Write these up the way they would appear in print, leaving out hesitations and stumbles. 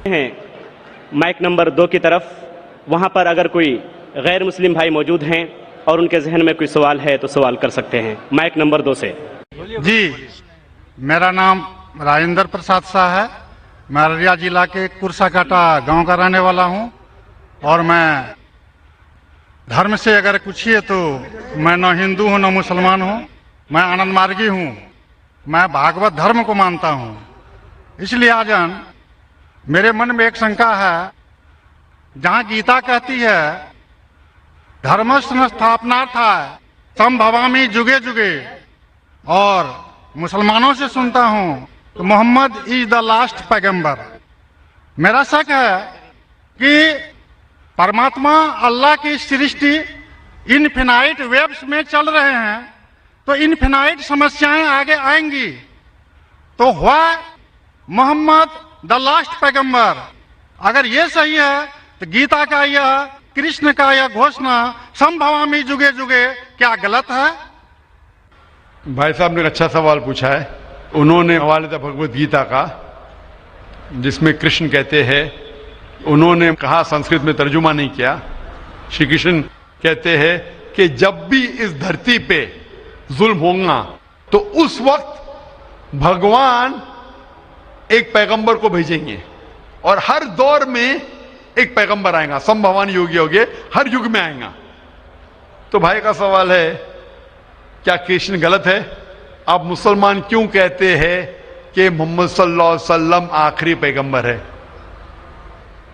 हैं mic number 2 की तरफ। वहां पर अगर कोई गैर मुस्लिम भाई मौजूद हैं और उनके जहन में कोई सवाल है तो सवाल कर सकते हैं। माइक नंबर 2 से। जी, मेरा नाम राजेंद्र प्रसाद शाह है। मैं अररिया जिला के कुरसाकाटा गांव का रहने वाला हूं और मैं धर्म से अगर पूछिए तो मैं न हिंदू हूं न मुसलमान हूं। मैं आनंद मार्गी हूं। मैं भागवत धर्म को मानता हूं। इसलिए आजन मेरे मन में एक शंका है, जहां गीता कहती है धर्मस्य स्थापनार्थाय संभवामि जुगे जुगे, और मुसलमानों से सुनता हूं तो मोहम्मद इज द लास्ट पैगंबर। मेरा शक है कि परमात्मा अल्लाह की सृष्टि इनफिनाइट वेब्स में चल रहे हैं, तो इनफिनाइट समस्याएं आगे आएंगी। तो हुआ मोहम्मद द लास्ट पैगंबर। अगर ये सही है तो गीता का यह, कृष्ण का यह घोषणा संभवामि जुगे जुगे क्या गलत है? भाई साहब ने अच्छा सवाल पूछा है। उन्होंने हवाले था भगवत गीता का, जिसमें कृष्ण कहते हैं, उन्होंने कहा, संस्कृत में तर्जुमा नहीं किया। श्री कृष्ण कहते हैं कि जब भी इस धरती पे जुल्म होगा तो उस वक्त भगवान एक पैगंबर को भेजेंगे और हर दौर में एक पैगंबर आएगा। संभवान युग योगे, हर युग में आएगा। तो भाई का सवाल है, क्या कृष्ण गलत है? आप मुसलमान क्यों कहते हैं कि मोहम्मद सल्लल्लाहु अलैहि वसल्लम आखिरी पैगंबर है?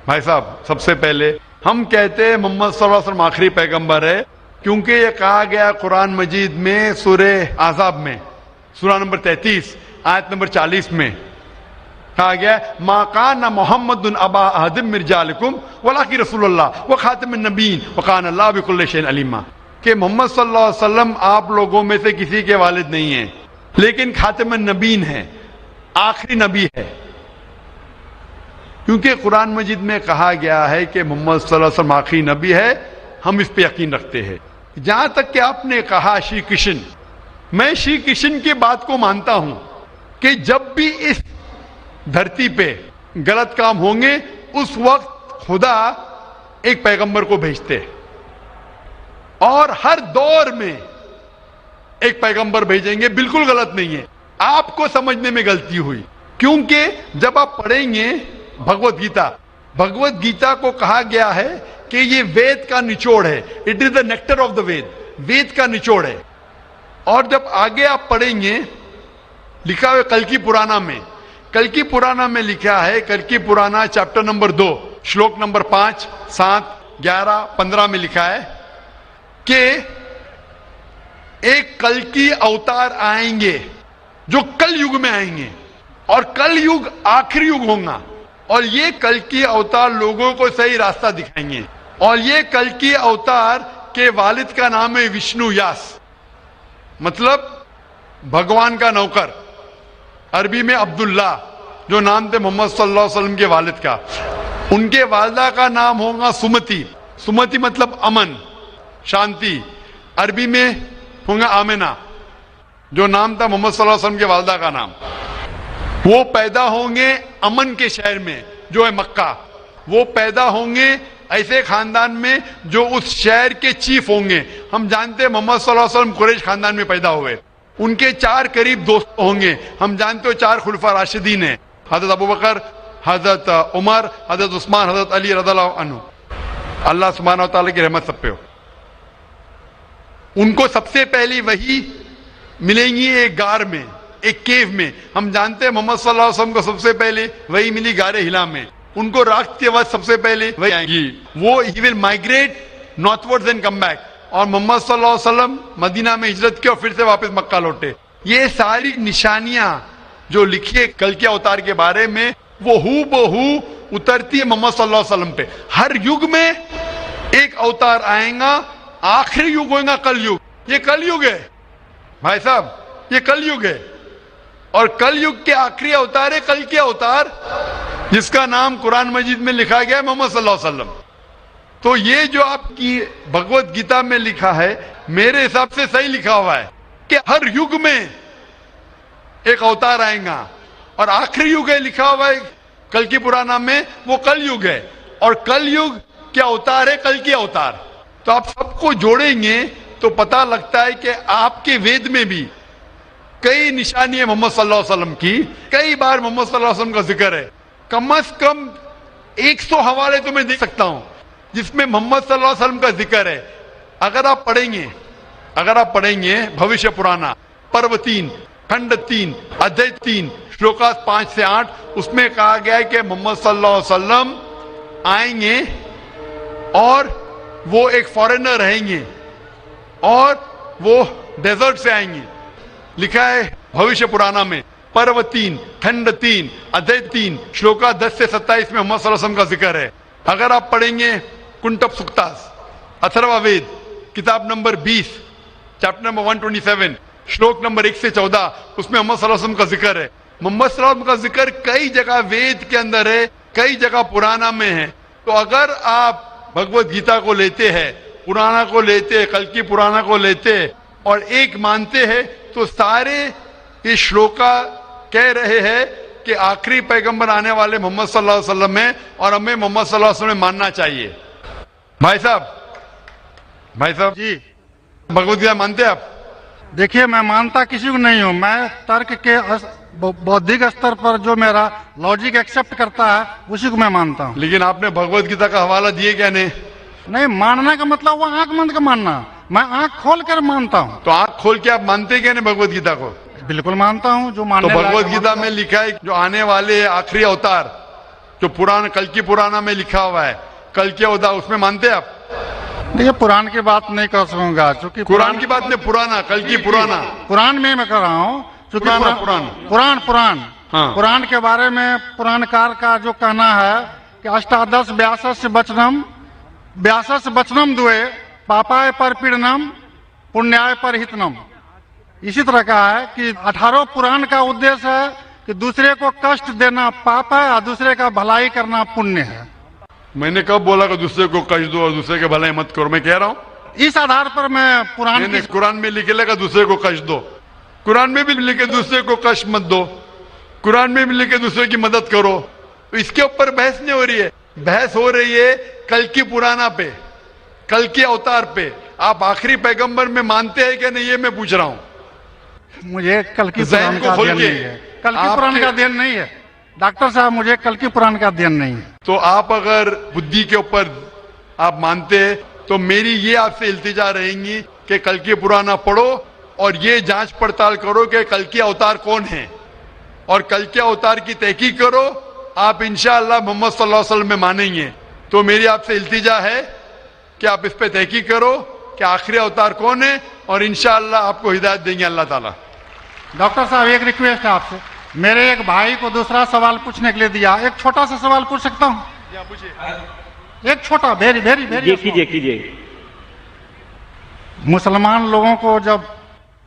भाई साहब, सबसे पहले हम कहते हैं मोहम्मद सल्लल्लाहु अलैहि वसल्लम आखिरी पैगंबर है क्योंकि यह कहा गया कुरान मजीद में सूरह आज़ाब में, सूरा नंबर 33 आयत नंबर 40 में कहा गया, मा काना मुहम्मदुन अबा अहदिम मिन रिजालिकुम वलाकिन रसूलुल्लाह व खातिमुन नबीय्यीन व काना अल्लाहु बिकुल्लि शैइन अलीमा। कि मोहम्मद सल्लल्लाहु अलैहि वसल्लम आप लोगों में से किसी के वालिद नहीं हैं, लेकिन खातिमुन नबीय्यीन है, आखिरी नबी है। क्योंकि कुरान मजीद में कहा गया है कि मोहम्मद सल्लल्लाहु अलैहि वसल्लम आखिरी नबी है, हम इस पे यकीन रखते हैं। जहां तक कि आपने कहा श्री कृष्ण, मैं श्री कृष्ण की बात को मानता हूं कि जब भी इस धरती पे गलत काम होंगे उस वक्त खुदा एक पैगंबर को भेजते हैं और हर दौर में एक पैगंबर भेजेंगे। बिल्कुल गलत नहीं है, आपको समझने में गलती हुई। क्योंकि जब आप पढ़ेंगे भगवत गीता, भगवत गीता को कहा गया है कि ये वेद का निचोड़ है, it is the nectar of the Veda, Veda का निचोड़ है। और जब आगे आप पढ़ेंगे, लिखा हुआ कल्कि पुराना में, कल्कि पुराना में लिखा है, कल्कि पुराना चैप्टर नंबर 2 श्लोक नंबर 5, 7, 11, 15 में लिखा है कि एक कल्कि अवतार आएंगे जो कल युग में आएंगे और कल युग आखिरी युग होगा, और ये कल्कि अवतार लोगों को सही रास्ता दिखाएंगे। और ये कल्कि अवतार के वालिद का नाम है विष्णु यास, मतलब भगवान का नौकर। अरबी में अब्दुल्ला, जो नाम थे मोहम्मद सल्लल्लाहु अलैहि वसल्लम के वालिद का। उनके वालिदा का नाम होगा सुमति, सुमति मतलब अमन, शांति। अरबी में होगा आमिना, जो नाम था मोहम्मद सल्लल्लाहु अलैहि वसल्लम के वालिदा का नाम। वो पैदा होंगे अमन के शहर में जो है मक्का। वो पैदा होंगे ऐसे खानदान में जो उस शहर के चीफ होंगे। हम जानते हैं मोहम्मद सल्लल्लाहु अलैहि वसल्लम कुरैश खानदान में पैदा हुए। उनके 4 करीब दोस्त होंगे। हम जानते हो 4 खुलफा राशिदीन है, हजरत अबू बकर, हजरत उमर, हजरत उस्मान, हजरत अली रज़ियल्लाहु अन्हु। अल्लाह सुब्हानहू व तआला की रहमत सब पे हो। उनको सबसे पहली वही मिलेंगी एक गार में, एक केव में। हम जानते हैं मोहम्मद सल्लल्लाहु अलैहि वसल्लम को सबसे पहले वही मिली गारे हिला में। उनको रात के बाद सबसे पहले वही आएंगी। वो he will migrate northwards and come back. और मोहम्मद सल्लल्लाहु अलैहि वसल्लम मदीना में हिजरत की और फिर से वापस मक्का लौटे। ये सारी निशानियां जो लिखी है कल के अवतार के बारे में, वो हूबहू उतरती है मोहम्मद सल्लल्लाहु अलैहि वसल्लम पे। हर युग में एक अवतार आएगा, आखिरी युग होगा कल युग। ये कल युग है भाई साहब, ये कल युग है। और कल युग के आखिरी अवतार है कल के अवतार, जिसका नाम कुरान मजीद में लिखा गया है मोहम्मद सल्लल्लाहु अलैहि वसल्लम। तो ये जो आपकी भगवत गीता में लिखा है, मेरे हिसाब से सही लिखा हुआ है कि हर युग में एक अवतार आएगा। और आखिरी युग है लिखा हुआ है कल की पुराना में वो कल युग है, और कल युग के अवतार है कल के अवतार। तो आप सबको जोड़ेंगे तो पता लगता है कि आपके वेद में भी कई निशानी है मोहम्मद सल्लल्लाहु अलैहि वसल्लम की, कई बार मोहम्मद सल्लल्लाहु अलैहि वसल्लम का जिक्र है। कम से कम 100 हवाले तो मैं दे सकता हूं जिसमें मोहम्मद सल्लल्लाहु अलैहि वसल्लम का जिक्र है। अगर आप पढ़ेंगे भविष्य पुराना पर्व 3 खंड 3 अध्याय 3 श्लोका 5 से 8, उसमें कहा गया है कि मोहम्मद सल्लल्लाहु अलैहि वसल्लम आएंगे और वो एक फॉरेनर रहेंगे और वो डेजर्ट से आएंगे। लिखा है भविष्य पुराना में पर्व 3 खंड 3 अध्याय 3 श्लोका 10 से 27 में मोहम्मद सल्लल्लाहु अलैहि वसल्लम का जिक्र है। अगर आप पढ़ेंगे कुंटप सुक्तास अथर्ववेद किताब नंबर 20 चैप्टर नंबर 127 श्लोक नंबर 1 से 14, उसमें मोहम्मद सल्लल्लाहु अलैहि वसल्लम का जिक्र है। मोहम्मद सल्लल्लाहु अलैहि वसल्लम का जिक्र कई जगह वेद के अंदर है, कई जगह पुराना में है। तो अगर आप भगवत गीता को लेते हैं, पुराना को लेते हैं, कल की पुराना को लेते हैं और एक मानते हैं, तो सारे ये श्लोका कह रहे हैं कि आखिरी पैगंबर आने वाले मोहम्मद सल्लल्लाहु अलैहि वसल्लम है और हमें मोहम्मद सल्लल्लाहु अलैहि वसल्लम मानना चाहिए। भाई साहब जी भगवत गीता मानते हैं आप? देखिए, मैं मानता किसी को नहीं हूँ। मैं तर्क के बौद्धिक स्तर पर जो मेरा लॉजिक एक्सेप्ट करता है उसी को मैं मानता हूँ। लेकिन आपने भगवत गीता का हवाला दिए क्या? नहीं, मानने का मतलब वो आंख बंद कर मानना, मैं आंख खोल कर मानता हूँ। तो आंख खोल के आप मानते क्या नहीं भगवत गीता को? बिल्कुल मानता हूँ। जो तो मानने भगवत गीता में लिखा है जो आने वाले आखिरी अवतार जो पुराना कल की पुराना में लिखा हुआ है कल के अवतार, उसमें मानते हैं आप? देखिए, पुराण की बात नहीं कर सकूंगा क्योंकि कुरान की बात नहीं, पुराना कल की पुराना पुराण में मैं कर रहा हूँ क्योंकि पुराण हाँ। पुराण के बारे में पुराणकार का जो कहना है कि अष्टादश व्यासस वचनम दुए पापाय पर पीड़नम पुण्याय पर हितनम। इसी तरह का है कि 18 पुराण का उद्देश्य है कि दूसरे को कष्ट देना पाप है और दूसरे का भलाई करना पुण्य है। मैंने कब बोला कि दूसरे को कष्ट दो और दूसरे के भलाई मत करो? मैं कह रहा हूँ इस आधार पर मैं कुरान में लिखे लगा दूसरे को कष्ट दो, कुरान में भी लिखे दूसरे को कष्ट मत दो, कुरान में भी लिखे दूसरे की मदद करो। तो इसके ऊपर बहस नहीं हो रही है, बहस हो रही है कल की पुराना पे, कल के अवतार पे। आप आखिरी पैगंबर में मानते हैं क्या नहीं, ये मैं पूछ रहा हूँ। मुझे कल की पुराण का अध्ययन नहीं है, कल की पुराण का अध्ययन नहीं है डॉक्टर साहब, मुझे कल की पुराण का अध्ययन नहीं है। तो आप अगर बुद्धि के ऊपर आप मानते हैं तो मेरी ये आपसे इल्तिजा रहेंगी कि कल की पुराना पढ़ो और ये जांच पड़ताल करो कि कल के अवतार कौन है और कल के अवतार की तहकीक करो। आप इंशाअल्लाह मोहम्मद सल्लल्लाहु अलैहि वसल्लम में मानेंगे। तो मेरी आपसे इल्तिजा है कि आप इस पे तहकीक करो कि आखिरी अवतार कौन है और इंशाअल्लाह आपको हिदायत देंगे अल्लाह ताला। डॉक्टर साहब, एक रिक्वेस्ट है आपसे, मेरे एक भाई को दूसरा सवाल पूछने के लिए दिया, एक छोटा सा सवाल पूछ सकता हूँ? एक छोटा, वेरी वेरी वेरी। कीजिए। मुसलमान लोगों को जब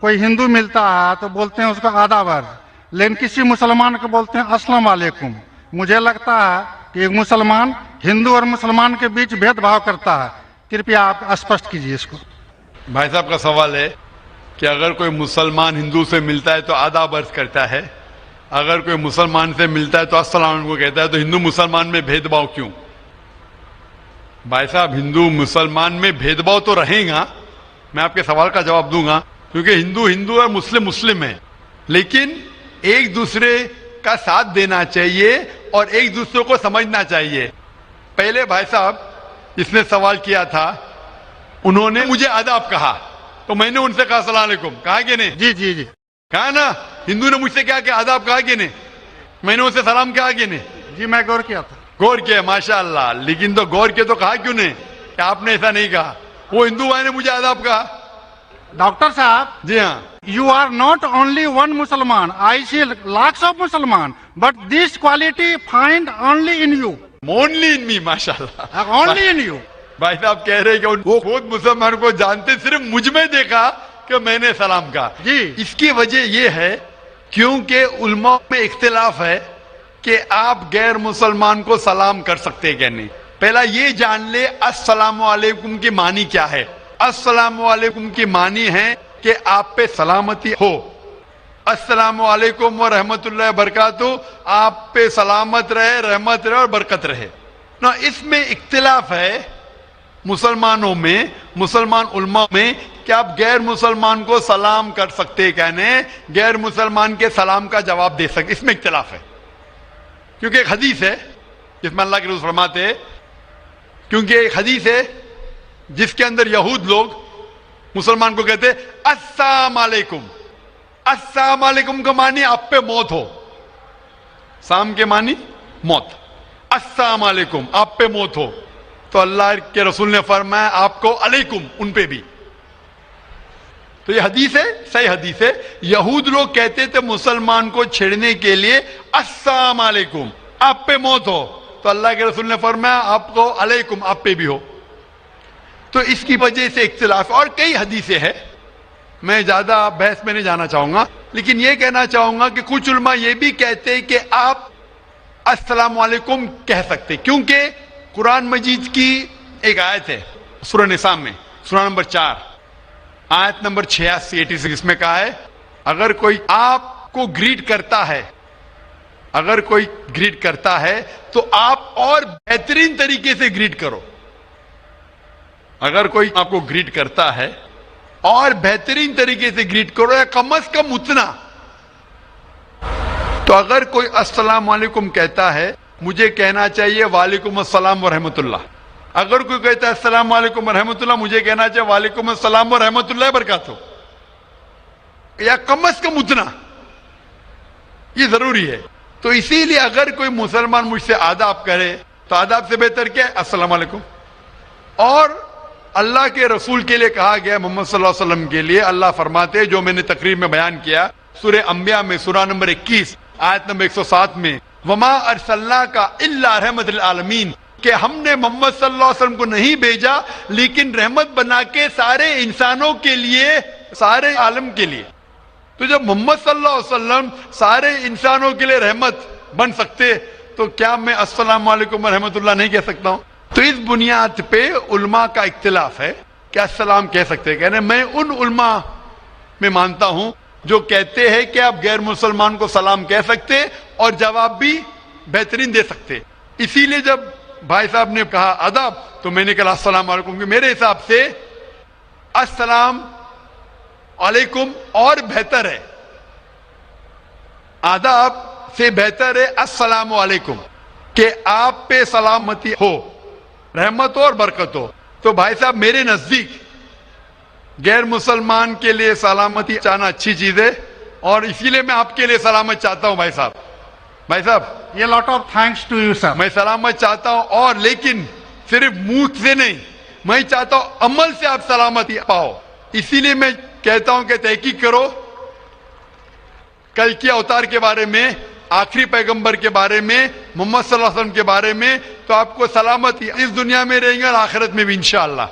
कोई हिंदू मिलता है तो बोलते हैं उसका आदाब अर्ज, लेकिन किसी मुसलमान को बोलते हैं अस्सलाम वालेकुम। मुझे लगता है कि एक मुसलमान हिंदू और मुसलमान के बीच भेदभाव करता है, कृपया आप स्पष्ट कीजिए इसको। भाई साहब का सवाल है कि अगर कोई मुसलमान हिंदू से मिलता है तो आदाब अर्ज करता है, अगर कोई मुसलमान से मिलता है तो अस्सलाम वालेकुम कहता है, तो हिंदू मुसलमान में भेदभाव क्यों? भाई साहब, हिंदू मुसलमान में भेदभाव तो रहेगा, मैं आपके सवाल का जवाब दूंगा, क्योंकि हिंदू हिंदू और मुस्लिम मुस्लिम है, लेकिन एक दूसरे का साथ देना चाहिए और एक दूसरे को समझना चाहिए। पहले भाई साहब इसने सवाल किया था, उन्होंने मुझे आदाब कहा तो मैंने उनसे कहा अस्सलाम वालेकुम, कहा कि नहीं? जी जी जी, कहा ना। हिंदू ने मुझसे क्या कि आदाब कहा कि नहीं? मैंने उनसे सलाम कहा कि नहीं? जी, मैं गौर किया था। गौर किया, माशाअल्लाह। लेकिन तो गौर किया तो कहा क्यों नहीं कि आपने ऐसा नहीं कहा? वो हिंदू भाई ने मुझे आदाब कहा। डॉक्टर साहब, जी हाँ, you are not only one Musliman. I see lakhs of Musliman, but this quality find only in you. Only in me, माशाअल्लाह, Only in you. भाई साहब कह रहे हैं कि वो खुद मुसलमान को जानते, सिर्फ मुझ में देखा कि मैंने सलाम कहा। जी। इसकी वजह ये है क्योंकि उलमा में इख्तिलाफ है कि आप गैर मुसलमान को सलाम कर सकते हैं क्या नहीं। पहला ये जान ले अस्सलामु अलैकुम की मानी क्या है। अस्सलामु अलैकुम की मानी है कि आप पे सलामती हो। अस्सलामु अलैकुम व रहमतुल्लाहि व बरकातहू, आप पे सलामत रहे, रहमत रहे और बरकत रहे ना। इसमें इख्तिलाफ है मुसलमानों में, मुसलमान उलमा में, कि आप गैर मुसलमान को सलाम कर सकते, कहने गैर मुसलमान के सलाम का जवाब दे सकते, इसमें इख्तिलाफ है। क्योंकि एक हदीस है जिसमें अल्लाह के रसूल फरमाते हैं, क्योंकि एक हदीस है जिसके अंदर यहूद लोग मुसलमान को कहते अस्सलाम वालेकुम। अस्सलाम वालेकुम का मानी आप पे मौत हो, साम के मानी मौत, अस्सलाम वालेकुम आप पे मौत हो। तो अल्लाह के रसूल ने फरमाया आपको अलैकुम, उन पे भी। तो ये हदीस है, सही हदीस है। यहूद लोग कहते थे मुसलमान को छेड़ने के लिए अस्सलाम वालेकुम आप पे मौत हो, तो अल्लाह के रसूल ने फरमाया आपको अलैकुम आप पे भी हो। तो इसकी वजह से इख्तिलाफ, और कई हदीसें हैं, मैं ज्यादा बहस में नहीं जाना चाहूंगा, लेकिन यह कहना चाहूंगा कि कुछ उलमा यह भी कहते हैं कि आप अस्सलाम वालेकुम कह सकते, क्योंकि कुरान मजीद की एक आयत है सूरह निसा में, सूरह नंबर 4 आयत नंबर 86 इसमें कहा है, अगर कोई आपको ग्रीट करता है, अगर कोई ग्रीट करता है तो आप और बेहतरीन तरीके से ग्रीट करो। अगर कोई आपको ग्रीट करता है और बेहतरीन तरीके से ग्रीट करो, या कम से कम उतना। तो अगर कोई अस्सलाम वालेकुम कहता है, मुझे कहना चाहिए वालेकुम अस्सलाम व रहमतुल्लाह। अगर कोई कहता है अस्सलाम वालेकुम व रहमतुल्लाह, मुझे कहना चाहिए वालेकुम अस्सलाम व रहमतुल्लाह बरकातहू, या कम से कम उतना, ये जरूरी है। तो इसीलिए अगर कोई मुसलमान मुझसे आदाब करे तो आदाब से बेहतर क्या है, अस्सलाम वालेकुम। और अल्लाह के रसूल के लिए कहा गया, मोहम्मद सल्लल्लाहु अलैहि वसल्लम के लिए, अल्लाह फरमाते जो मैंने तकरीर में बयान किया सूरह अंबिया में, सूरह नंबर 21 आयत नंबर 107 में, वमा अरसलना का इल्ला रहमतुल आलमीन, कि हमने मोहम्मद सल्लल्लाहु अलैहि वसल्लम को नहीं भेजा लेकिन रहमत बना के सारे इंसानों के लिए, सारे आलम के लिए। तो जब मोहम्मद सल्लल्लाहु अलैहि वसल्लम सारे इंसानों के लिए रहमत बन सकते, तो क्या मैं अस्सलाम वालेकुम व रहमतुल्लाह नहीं कह सकता हूं? तो इस बुनियाद पे उलमा का इख्तिलाफ है क्या सलाम कह सकते हैं। कहने मैं उन उलमा में मानता हूं जो कहते हैं कि आप गैर मुसलमान को सलाम कह सकते और जवाब भी बेहतरीन दे सकते। इसीलिए जब भाई साहब ने कहा अदब, तो मैंने कहा अस्सलाम वालेकुम। मेरे हिसाब से अस्सलाम वालेकुम और बेहतर है, आदाब से बेहतर है अस्सलाम वालेकुम, कि आप पे सलामती हो, रहमत हो और बरकत हो। तो भाई साहब मेरे नजदीक गैर मुसलमान के लिए सलामती चाहना अच्छी चीज है, और इसीलिए मैं आपके लिए सलामत चाहता हूं भाई साहब। भाई साहब ये lot of thanks to you sir. मैं सलामत चाहता हूं, और लेकिन सिर्फ मुंह से नहीं, मैं चाहता हूं अमल से आप सलामती पाओ। इसीलिए मैं कहता हूं कि तहकीक करो कल के अवतार के बारे में, आखिरी पैगंबर के बारे में, मोहम्मद सल्लल्लाहु अलैहि वसल्लम के बारे में, तो आपको सलामती इस दुनिया में रहेंगे और आखिरत में भी इंशाअल्लाह।